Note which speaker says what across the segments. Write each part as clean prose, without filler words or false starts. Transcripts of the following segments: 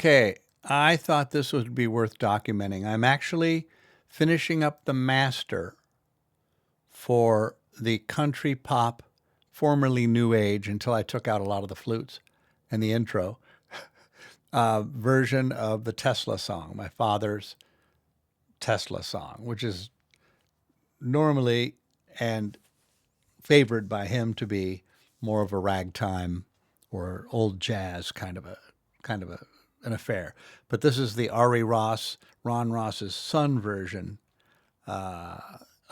Speaker 1: Okay, I thought this would be worth documenting. I'm actually finishing up the master for the country pop, formerly New Age, until I took out a lot of the flutes and the intro, version of the Tesla song, my father's Tesla song, which is normally and favored by him to be more of a ragtime or old jazz kind of an affair. But this is the Ron Ross's son version uh,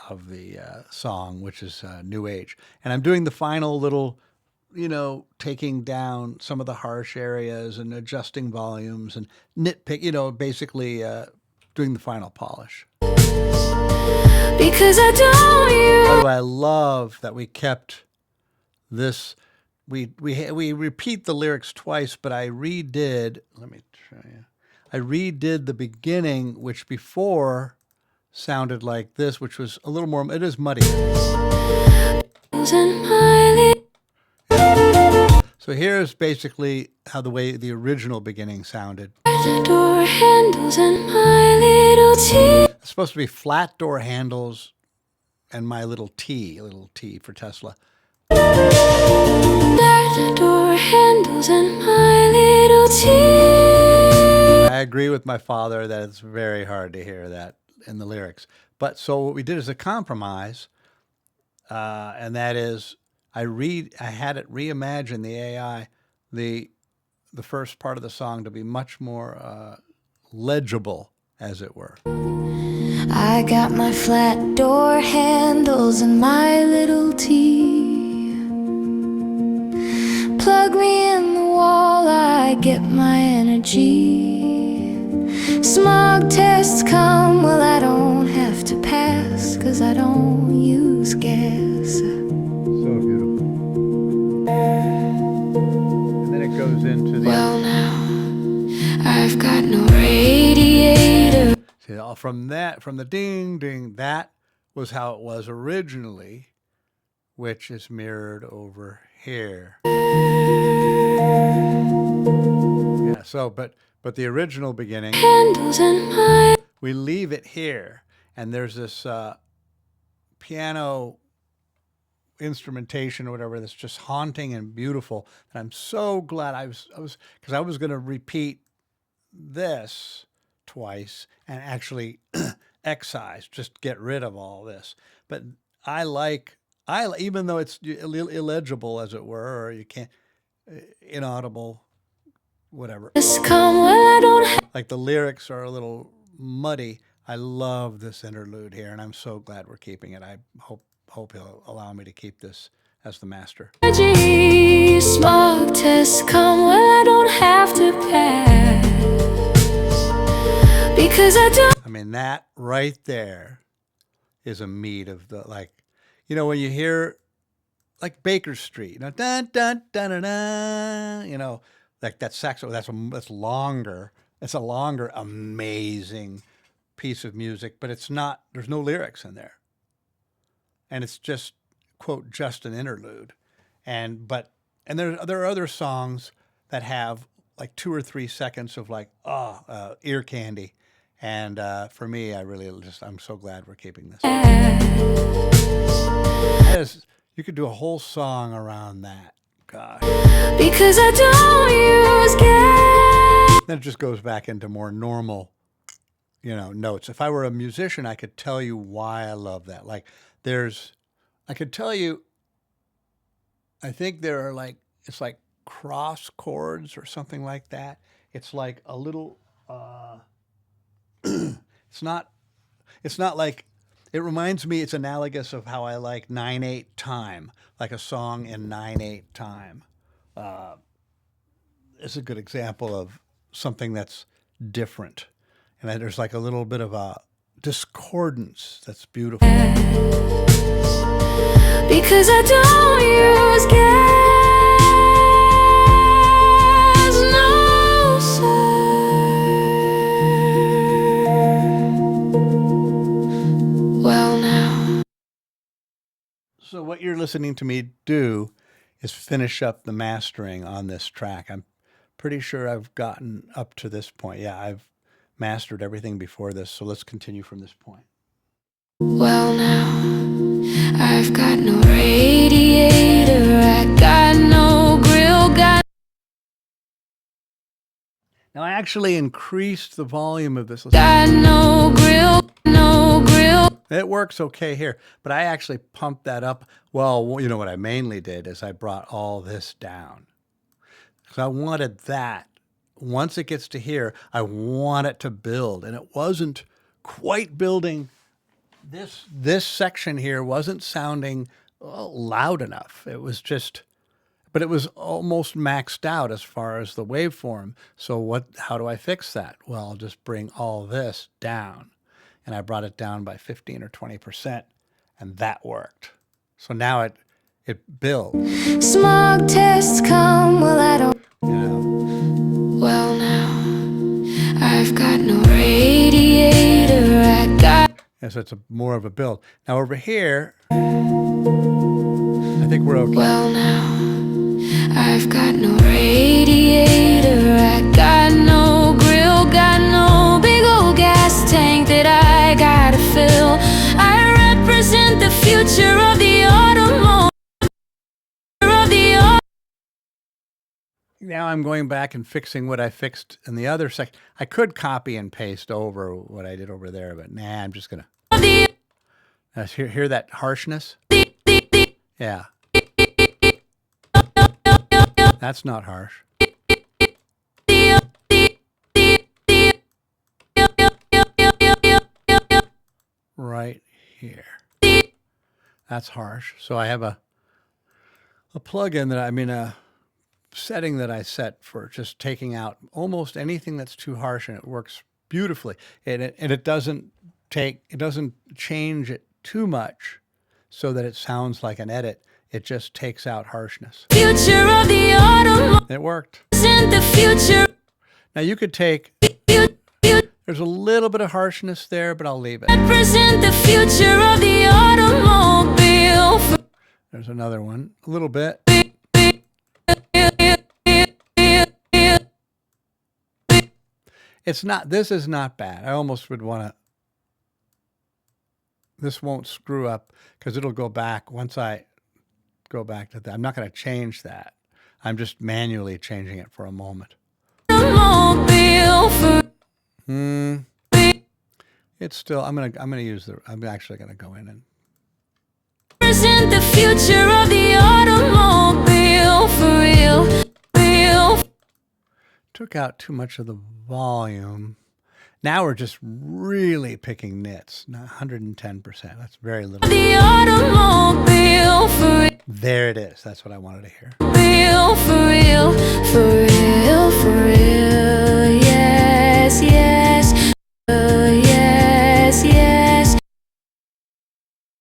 Speaker 1: of the song, which is New Age. And I'm doing the final little, taking down some of the harsh areas and adjusting volumes and nitpick, basically doing the final polish. Because I don't you. By the way, I love that we kept this. We repeat the lyrics twice, but I redid. Let me try you. I redid the beginning, which before sounded like this, which was a little more. It is muddy. So here's basically how the way the original beginning sounded. Door handles and my little T. It's supposed to be flat door handles and my little T for Tesla. Door handles and my little T. I agree with my father that it's very hard to hear that in the lyrics. But so what we did is a compromise, and that is I had it reimagine the AI, the first part of the song to be much more legible, as it were. I got my flat door handles and my little T. Plug me in the wall, I get my energy. Smog tests come, well I don't have to pass, 'cause I don't use gas. So beautiful. And then it goes into the... Well now, I've got no radiator. See, from the ding, ding, that was how it was originally, which is mirrored over here. Yeah, so, but the original beginning, we leave it here, and there's this piano instrumentation or whatever that's just haunting and beautiful. And I'm so glad because I was going to repeat this twice and actually excise, just get rid of all this. But even though it's illegible, as it were, or you can't, inaudible, whatever. Like the lyrics are a little muddy. I love this interlude here, and I'm so glad we're keeping it. I hope he'll allow me to keep this as the master. Smog tests come, well I don't have to pass, because I mean, that right there is a meat of the, like, when you hear like Baker Street, dun dun dun dun dun, like that saxophone, that's longer. It's a longer, amazing piece of music, but there's no lyrics in there. And it's just, quote, just an interlude. And there are other songs that have like 2 or 3 seconds of like, ear candy. And for me, I'm so glad we're keeping this. You could do a whole song around that. Gosh. Because I don't use gas. Then it just goes back into more normal, notes. If I were a musician, I could tell you why I love that. Like I could tell you, I think there are it's like cross chords or something like that. It's like a little, it's not like, it reminds me, it's analogous of how I like 9/8 time, like a song in 9/8 time. It's a good example of something that's different. And then there's like a little bit of a discordance that's beautiful. Because I don't use gas, no sir. Well now. So what you're listening to me do is finish up the mastering on this track. I'm pretty sure I've gotten up to this point. Yeah, I've mastered everything before this. So let's continue from this point.
Speaker 2: Well, now I've got no radiator, I got no grill, got.
Speaker 1: Now I actually increased the volume of this.
Speaker 2: Got no grill, no grill.
Speaker 1: It works okay here, but I actually pumped that up. Well, you know what I mainly did is I brought all this down. Because I wanted that. Once it gets to here, I want it to build. And it wasn't quite building. This section here wasn't sounding loud enough. It was just, but it was almost maxed out as far as the waveform. So how do I fix that? Well, I'll just bring all this down. And I brought it down by 15 or 20%, and that worked. So now it builds.
Speaker 2: Smog tests come, well, I don't.
Speaker 1: You know.
Speaker 2: Well, now I've got no radiator, I got.
Speaker 1: And so it's more of a build. Now over here, I think we're okay.
Speaker 2: Well, now I've got no radiator, I got no grill, got no big old gas tank that I gotta fill. I represent the future of the automobile.
Speaker 1: Now I'm going back and fixing what I fixed in the other section. I could copy and paste over what I did over there, but nah, I'm just gonna. Hear that harshness? Yeah. That's not harsh. Right here. That's harsh. So I have a plugin that a setting that I set for just taking out almost anything that's too harsh, and it works beautifully. And it doesn't change it too much so that it sounds like an edit. It just takes out harshness.
Speaker 2: Future of the automobile.
Speaker 1: It worked.
Speaker 2: The future.
Speaker 1: Now you could take, there's a little bit of harshness there, but I'll leave it.
Speaker 2: Represent the future of the automobile.
Speaker 1: There's another one, a little bit. This is not bad. I almost would want to, this won't screw up because it'll go back once I go back to that. I'm not going to change that. I'm just manually changing it for a moment. It's still, I'm actually going to go in and
Speaker 2: present the future of the automobile for real.
Speaker 1: Took out too much of the volume. Now we're just really picking nits. 110%. That's very little.
Speaker 2: The automobile for real.
Speaker 1: There it is. That's what I wanted to hear.
Speaker 2: Real for real, for real, for real. Yes, yes. Yes, yes.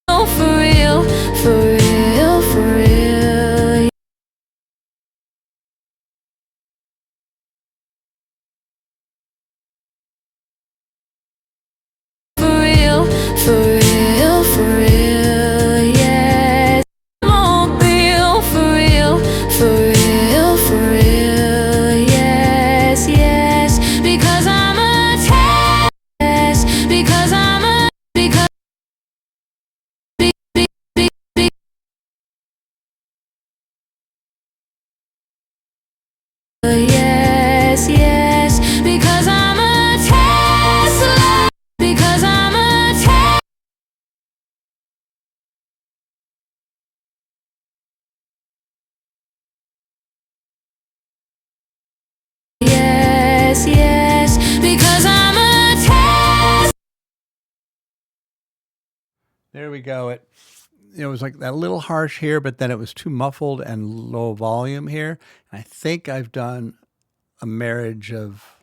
Speaker 2: Oh, for real, for real, for real. For real, for real, for real. Yes. Mobile for real, for real, for real. Yes, yes. Because I'm a test. Because I'm a because. Yes, yes, because I'm a Tesla. Because I'm a Tesla. Yes, yes, because I'm a Tesla.
Speaker 1: There we go. It was like that little harsh here, but then it was too muffled and low volume here. And I think I've done a marriage of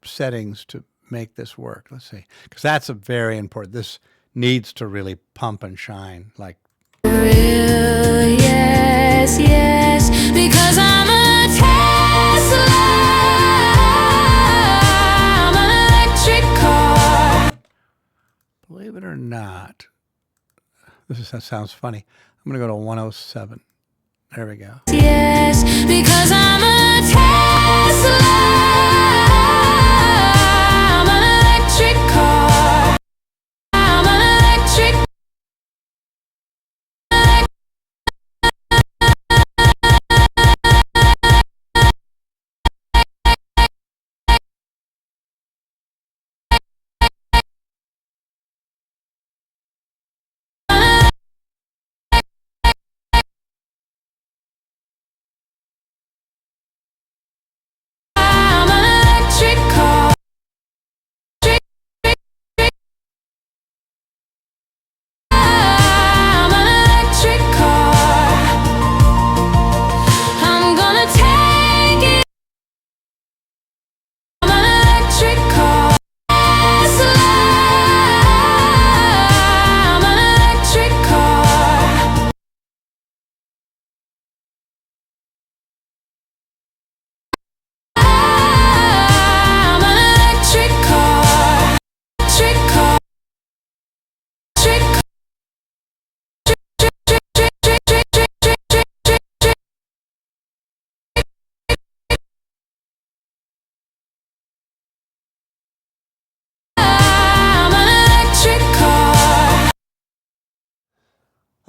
Speaker 1: settings to make this work. Let's see, because that's a very important. This needs to really pump and shine. Like
Speaker 2: Real, yes, yes, because I'm a Tesla. I'm an electric car.
Speaker 1: believe it or not, that sounds funny. I'm going to go to 107. There we go.
Speaker 2: Yes, because I'm a Tesla.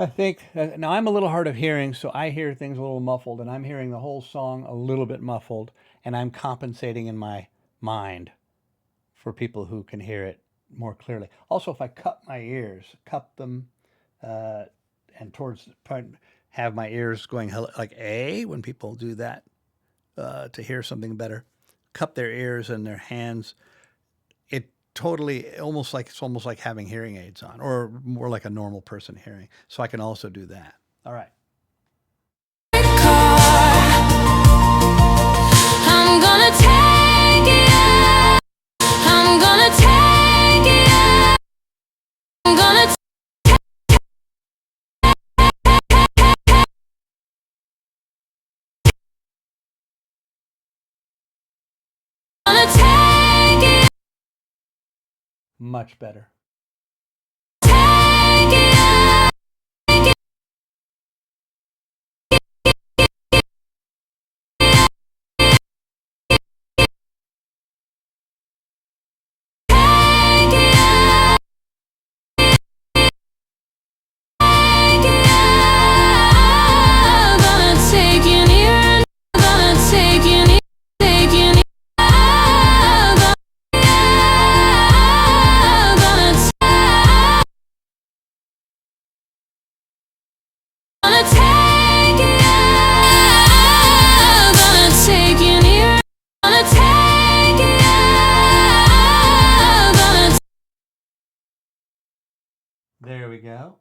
Speaker 1: I think now I'm a little hard of hearing, so I hear things a little muffled, and I'm hearing the whole song a little bit muffled, and I'm compensating in my mind for people who can hear it more clearly. Also, if I cup my ears, cup them, uh, and towards have my ears going like A when people do that to hear something better, cup their ears and their hands. It totally almost like it's almost like having hearing aids on, or more like a normal person hearing. So I can also do that. All right.
Speaker 2: I'm gonna take it. I'm gonna take it. I'm gonna take it.
Speaker 1: Much better.
Speaker 2: Take it.
Speaker 1: There we go.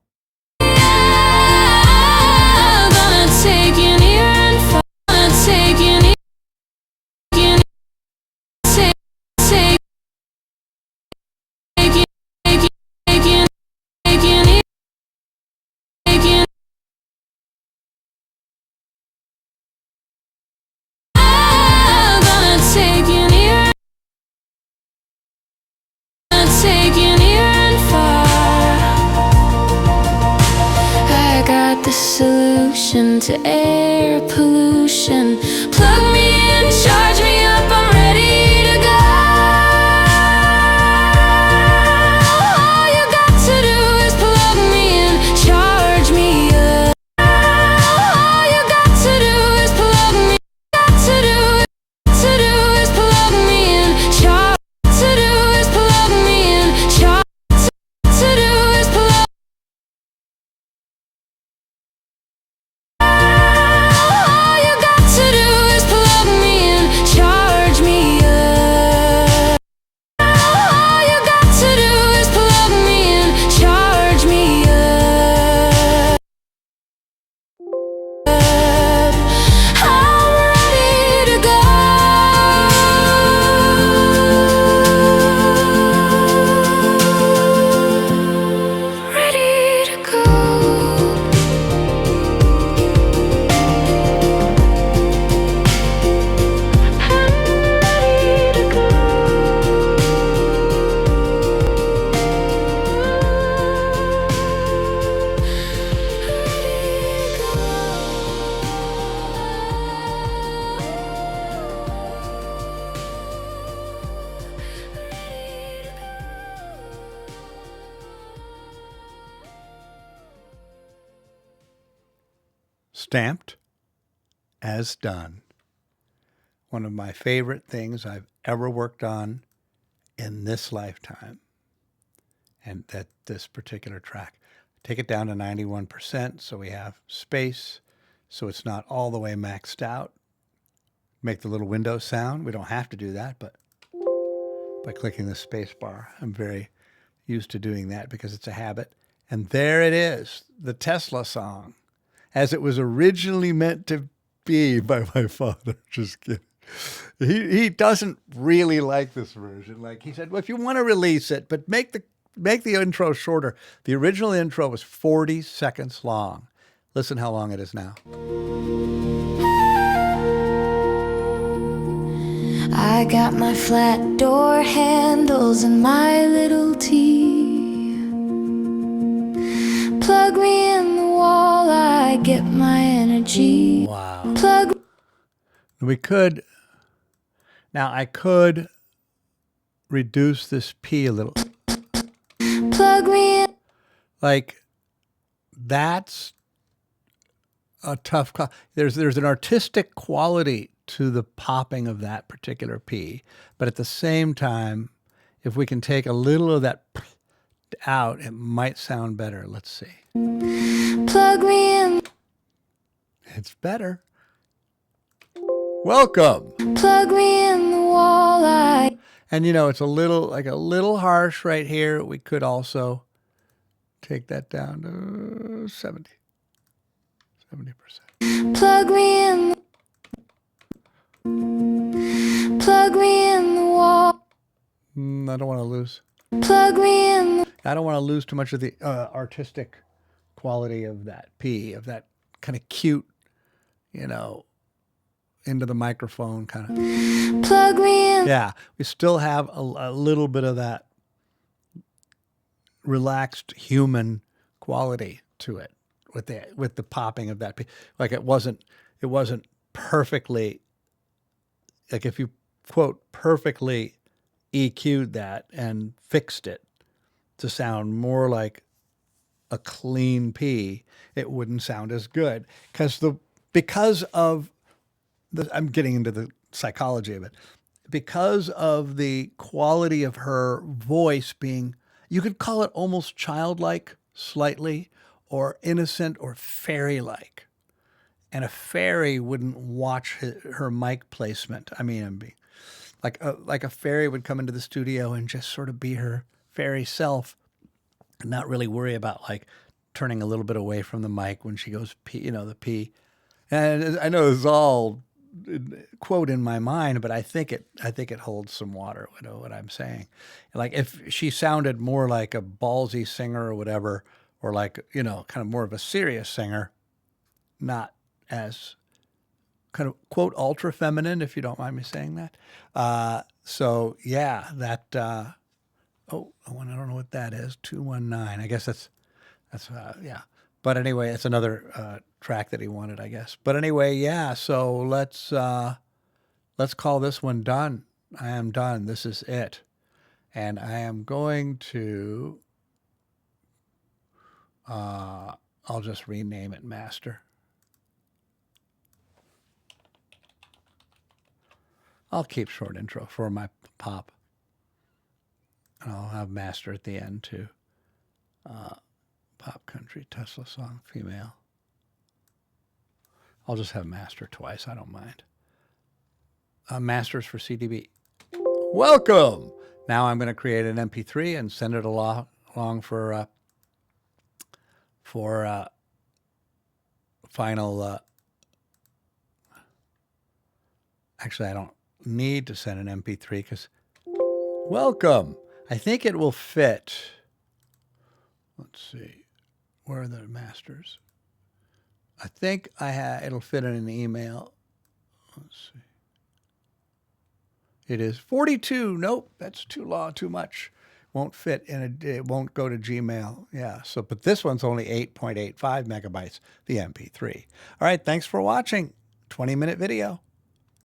Speaker 2: The solution to air pollution. Plug me in, charge me up, I'm ready to go. All you got to do is plug me in, charge me up. All you got to do is plug me. Got to do is plug me in, charge. To do is plug me in, charge. To do is plug.
Speaker 1: Stamped as done. One of my favorite things I've ever worked on in this lifetime. And that this particular track. Take it down to 91% so we have space, so it's not all the way maxed out. Make the little window sound. We don't have to do that, but by clicking the space bar, I'm very used to doing that because it's a habit. And there it is, the Tesla song, as it was originally meant to be by my father. Just kidding. He doesn't really like this version. Like he said, well, if you want to release it, but make the intro shorter. The original intro was 40 seconds long. Listen how long it is now.
Speaker 2: I got my flat door handles and my little T. Plug me in the wall, I get my energy.
Speaker 1: Wow.
Speaker 2: Plug.
Speaker 1: I could reduce this P a little.
Speaker 2: Plug me in.
Speaker 1: Like that's a tough call. There's an artistic quality to the popping of that particular P, but at the same time, if we can take a little of that out, it might sound better. Let's see.
Speaker 2: Plug me in.
Speaker 1: It's better. Welcome.
Speaker 2: Plug me in the wall.
Speaker 1: And it's a little harsh right here. We could also take that down to 70%.
Speaker 2: Plug me in. Plug me in the wall.
Speaker 1: I don't want to lose.
Speaker 2: Plug me in.
Speaker 1: I don't want to lose too much of the artistic quality of that P, of that kind of cute, into the microphone kind of.
Speaker 2: Plug me in.
Speaker 1: Yeah, we still have a little bit of that relaxed human quality to it with the popping of that P. Like it wasn't perfectly, like if you quote perfectly EQ'd that and fixed it to sound more like a clean P, it wouldn't sound as good because of I'm getting into the psychology of it, because of the quality of her voice being, you could call it almost childlike slightly, or innocent or fairy-like. And a fairy wouldn't watch her mic placement. I mean, like a fairy would come into the studio and just sort of be her fairy self and not really worry about like turning a little bit away from the mic when she goes P, the P. And I know it's all quote in my mind, but I think it holds some water, what I'm saying. Like if she sounded more like a ballsy singer or whatever, or like, kind of more of a serious singer, not as kind of quote ultra feminine, if you don't mind me saying that. So yeah, that, I don't know what that is. 219. I guess that's yeah. But anyway, it's another track that he wanted, I guess. But anyway, yeah. So let's call this one done. I am done. This is it, and I am going to. I'll just rename it Master. I'll keep short intro for my pop. And I'll have Master at the end too. Pop country Tesla song, female. I'll just have Master twice. I don't mind. Masters for CDB. Welcome. Now I'm going to create an MP3 and send it along for final. Actually, I don't need to send an MP3 because. Welcome. I think it will fit. Let's see. Where are the masters? I think it'll fit in an email. Let's see. It is 42. Nope, that's too much. Won't fit it won't go to Gmail. Yeah. So, but this one's only 8.85 megabytes, the MP3. All right. Thanks for watching. 20-minute video.